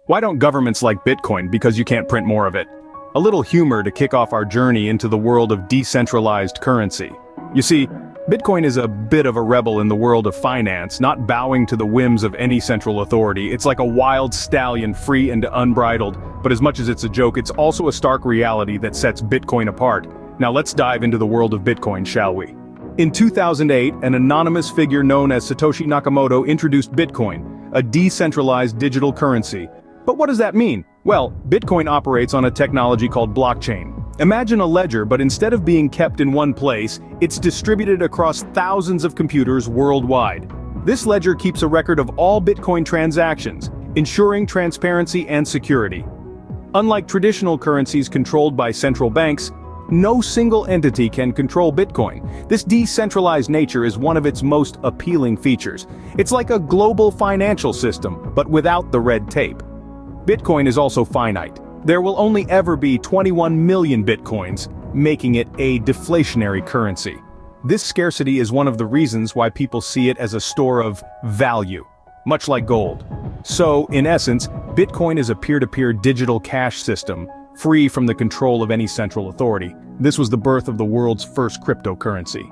Why don't governments like Bitcoin? Because you can't print more of it. A little humor to kick off our journey into the world of decentralized currency. You see, Bitcoin is a bit of a rebel in the world of finance, not bowing to the whims of any central authority. It's like a wild stallion, free and unbridled, but as much as it's a joke, it's also a stark reality that sets Bitcoin apart. Now let's dive into the world of Bitcoin, shall we? In 2008, an anonymous figure known as Satoshi Nakamoto introduced Bitcoin, a decentralized digital currency. But what does that mean? Well, Bitcoin operates on a technology called blockchain. Imagine a ledger, but instead of being kept in one place, it's distributed across thousands of computers worldwide. This ledger keeps a record of all Bitcoin transactions, ensuring transparency and security. Unlike traditional currencies controlled by central banks, no single entity can control Bitcoin. This decentralized nature is one of its most appealing features. It's like a global financial system, but without the red tape. Bitcoin is also finite. There will only ever be 21 million Bitcoins, making it a deflationary currency. This scarcity is one of the reasons why people see it as a store of value, much like gold. So, in essence, Bitcoin is a peer-to-peer digital cash system, free from the control of any central authority. This was the birth of the world's first cryptocurrency.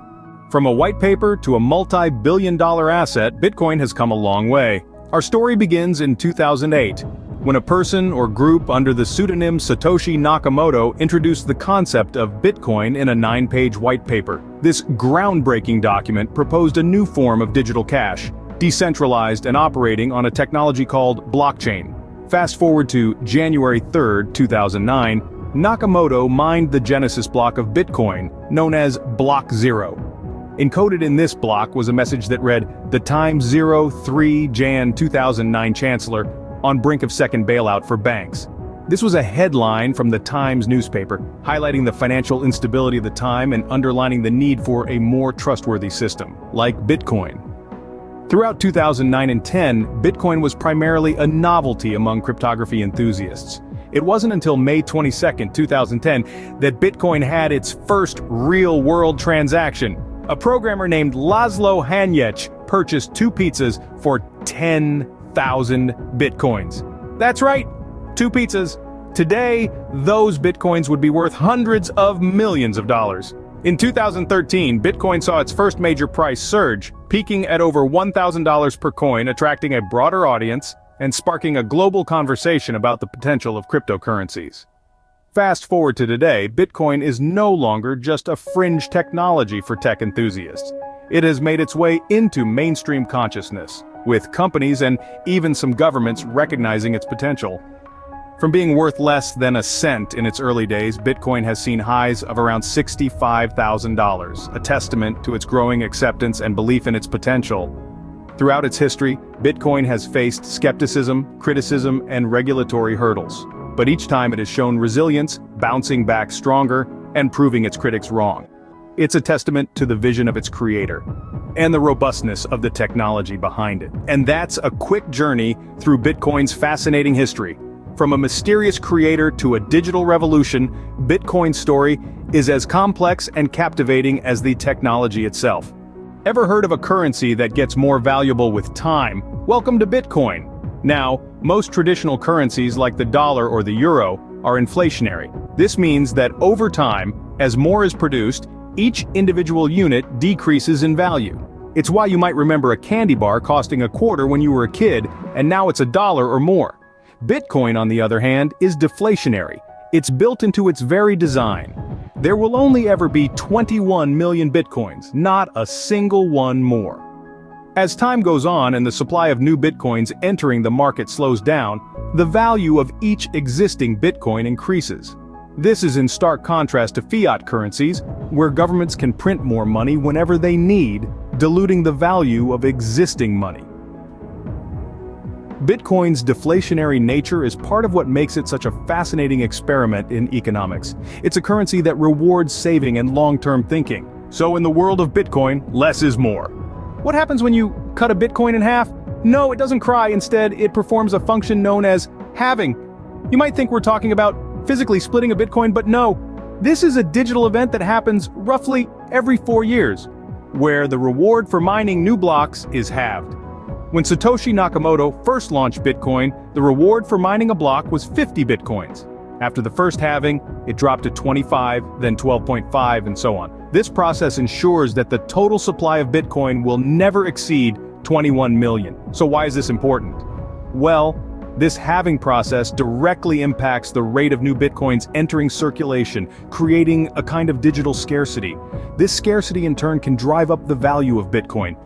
From a white paper to a multi-billion-dollar asset, Bitcoin has come a long way. Our story begins in 2008. When a person or group under the pseudonym Satoshi Nakamoto introduced the concept of Bitcoin in a 9-page white paper. This groundbreaking document proposed a new form of digital cash, decentralized and operating on a technology called blockchain. Fast forward to January 3, 2009, Nakamoto mined the genesis block of Bitcoin, known as Block 0. Encoded in this block was a message that read, "The Times 03 Jan 2009 Chancellor, on brink of second bailout for banks." This was a headline from the Times newspaper, highlighting the financial instability of the time and underlining the need for a more trustworthy system, like Bitcoin. Throughout 2009 and 10, Bitcoin was primarily a novelty among cryptography enthusiasts. It wasn't until May 22, 2010, that Bitcoin had its first real-world transaction. A programmer named Laszlo Hanyecz purchased 2 pizzas for 10,000 Bitcoins. That's right, 2 pizzas. Today, those Bitcoins would be worth hundreds of millions of dollars. In 2013, Bitcoin saw its first major price surge, peaking at over $1,000 per coin, attracting a broader audience and sparking a global conversation about the potential of cryptocurrencies. Fast forward to today, Bitcoin is no longer just a fringe technology for tech enthusiasts. It has made its way into mainstream consciousness, with companies and even some governments recognizing its potential. From being worth less than a cent in its early days, Bitcoin has seen highs of around $65,000, a testament to its growing acceptance and belief in its potential. Throughout its history, Bitcoin has faced skepticism, criticism, and regulatory hurdles. But each time it has shown resilience, bouncing back stronger, and proving its critics wrong. It's a testament to the vision of its creator, and the robustness of the technology behind it. And that's a quick journey through Bitcoin's fascinating history. From a mysterious creator to a digital revolution, Bitcoin's story is as complex and captivating as the technology itself. Ever heard of a currency that gets more valuable with time? Welcome to Bitcoin. Now, most traditional currencies like the dollar or the euro are inflationary. This means that over time, as more is produced, each individual unit decreases in value. It's why you might remember a candy bar costing a quarter when you were a kid, and now it's $1 or more. Bitcoin, on the other hand, is deflationary. It's built into its very design. There will only ever be 21 million Bitcoins, not a single one more. As time goes on and the supply of new Bitcoins entering the market slows down, the value of each existing Bitcoin increases. This is in stark contrast to fiat currencies, where governments can print more money whenever they need, diluting the value of existing money. Bitcoin's deflationary nature is part of what makes it such a fascinating experiment in economics. It's a currency that rewards saving and long-term thinking. So in the world of Bitcoin, less is more. What happens when you cut a Bitcoin in half? No, it doesn't cry. Instead, it performs a function known as halving. You might think we're talking about physically splitting a Bitcoin, but no. This is a digital event that happens roughly every 4 years, where the reward for mining new blocks is halved. When Satoshi Nakamoto first launched Bitcoin, the reward for mining a block was 50 Bitcoins. After the first halving, it dropped to 25, then 12.5, and so on. This process ensures that the total supply of Bitcoin will never exceed 21 million. So why is this important? Well, this halving process directly impacts the rate of new Bitcoins entering circulation, creating a kind of digital scarcity. This scarcity in turn can drive up the value of Bitcoin,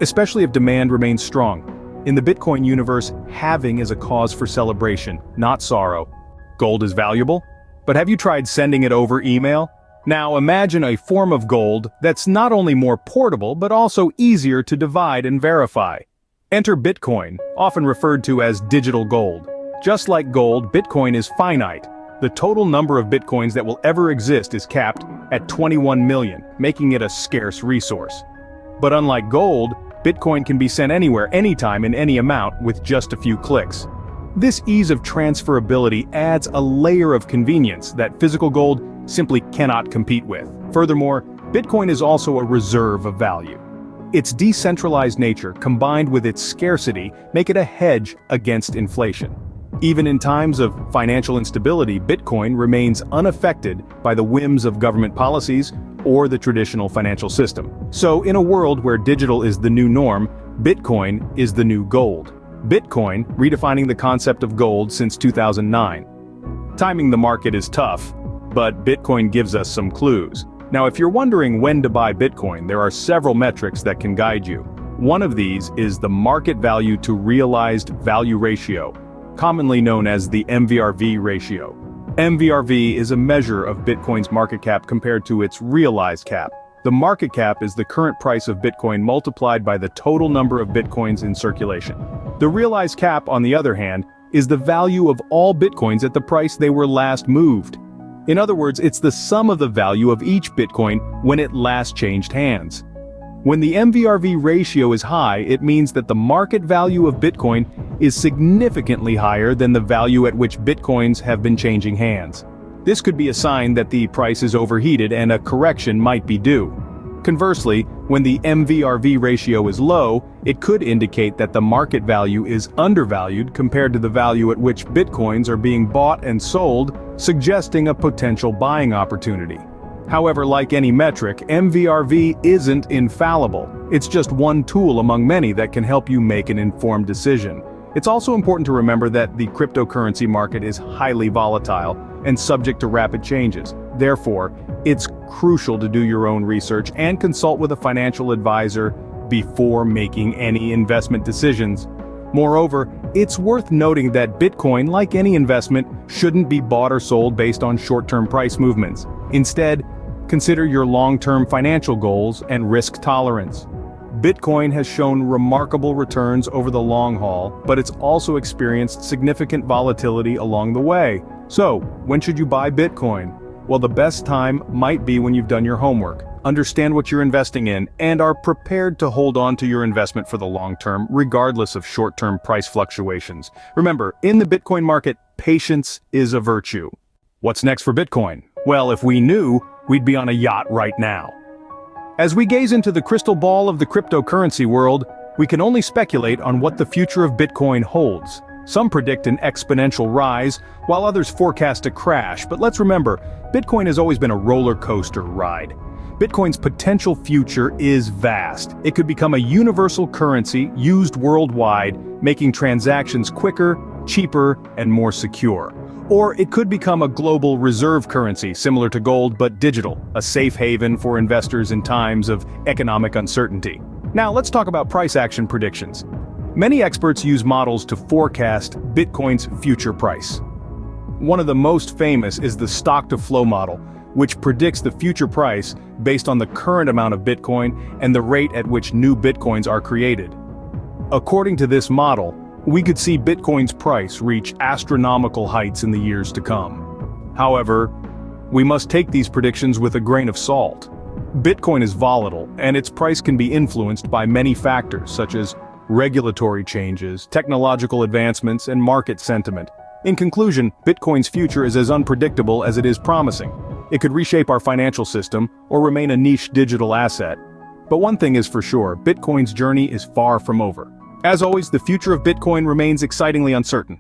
especially if demand remains strong. In the Bitcoin universe, halving is a cause for celebration, not sorrow. Gold is valuable, but have you tried sending it over email? Now imagine a form of gold that's not only more portable but also easier to divide and verify. Enter Bitcoin, often referred to as digital gold. Just like gold, Bitcoin is finite. The total number of Bitcoins that will ever exist is capped at 21 million, making it a scarce resource. But unlike gold, Bitcoin can be sent anywhere, anytime, in any amount with just a few clicks. This ease of transferability adds a layer of convenience that physical gold simply cannot compete with. Furthermore, Bitcoin is also a reserve of value. Its decentralized nature, combined with its scarcity, make it a hedge against inflation. Even in times of financial instability, Bitcoin remains unaffected by the whims of government policies or the traditional financial system. So, in a world where digital is the new norm, Bitcoin is the new gold. Bitcoin, redefining the concept of gold since 2009. Timing the market is tough, but Bitcoin gives us some clues. Now, if you're wondering when to buy Bitcoin, there are several metrics that can guide you. One of these is the market value to realized value ratio, commonly known as the MVRV ratio. MVRV is a measure of Bitcoin's market cap compared to its realized cap. The market cap is the current price of Bitcoin multiplied by the total number of Bitcoins in circulation. The realized cap, on the other hand, is the value of all Bitcoins at the price they were last moved. In other words, it's the sum of the value of each Bitcoin when it last changed hands. When the MVRV ratio is high, it means that the market value of Bitcoin is significantly higher than the value at which Bitcoins have been changing hands. This could be a sign that the price is overheated and a correction might be due. Conversely, when the MVRV ratio is low, it could indicate that the market value is undervalued compared to the value at which Bitcoins are being bought and sold, suggesting a potential buying opportunity. However, like any metric, MVRV isn't infallible. It's just one tool among many that can help you make an informed decision. It's also important to remember that the cryptocurrency market is highly volatile and subject to rapid changes. Therefore, it's crucial to do your own research and consult with a financial advisor before making any investment decisions. Moreover, it's worth noting that Bitcoin, like any investment, shouldn't be bought or sold based on short-term price movements. Instead, consider your long-term financial goals and risk tolerance. Bitcoin has shown remarkable returns over the long haul, but it's also experienced significant volatility along the way. So, when should you buy Bitcoin? Well, the best time might be when you've done your homework, understand what you're investing in, and are prepared to hold on to your investment for the long term, regardless of short-term price fluctuations. Remember, in the Bitcoin market, patience is a virtue. What's next for Bitcoin? Well, if we knew, we'd be on a yacht right now. As we gaze into the crystal ball of the cryptocurrency world, we can only speculate on what the future of Bitcoin holds. Some predict an exponential rise, while others forecast a crash. But let's remember, Bitcoin has always been a roller coaster ride. Bitcoin's potential future is vast. It could become a universal currency used worldwide, making transactions quicker, cheaper, and more secure. Or it could become a global reserve currency similar to gold but digital, a safe haven for investors in times of economic uncertainty. Now let's talk about price action predictions. Many experts use models to forecast Bitcoin's future price. One of the most famous is the stock-to-flow model, which predicts the future price based on the current amount of Bitcoin and the rate at which new Bitcoins are created. According to this model, we could see Bitcoin's price reach astronomical heights in the years to come. However, we must take these predictions with a grain of salt. Bitcoin is volatile, and its price can be influenced by many factors such as regulatory changes, technological advancements, and market sentiment. In conclusion, Bitcoin's future is as unpredictable as it is promising. It could reshape our financial system or remain a niche digital asset. But one thing is for sure, Bitcoin's journey is far from over. As always, the future of Bitcoin remains excitingly uncertain.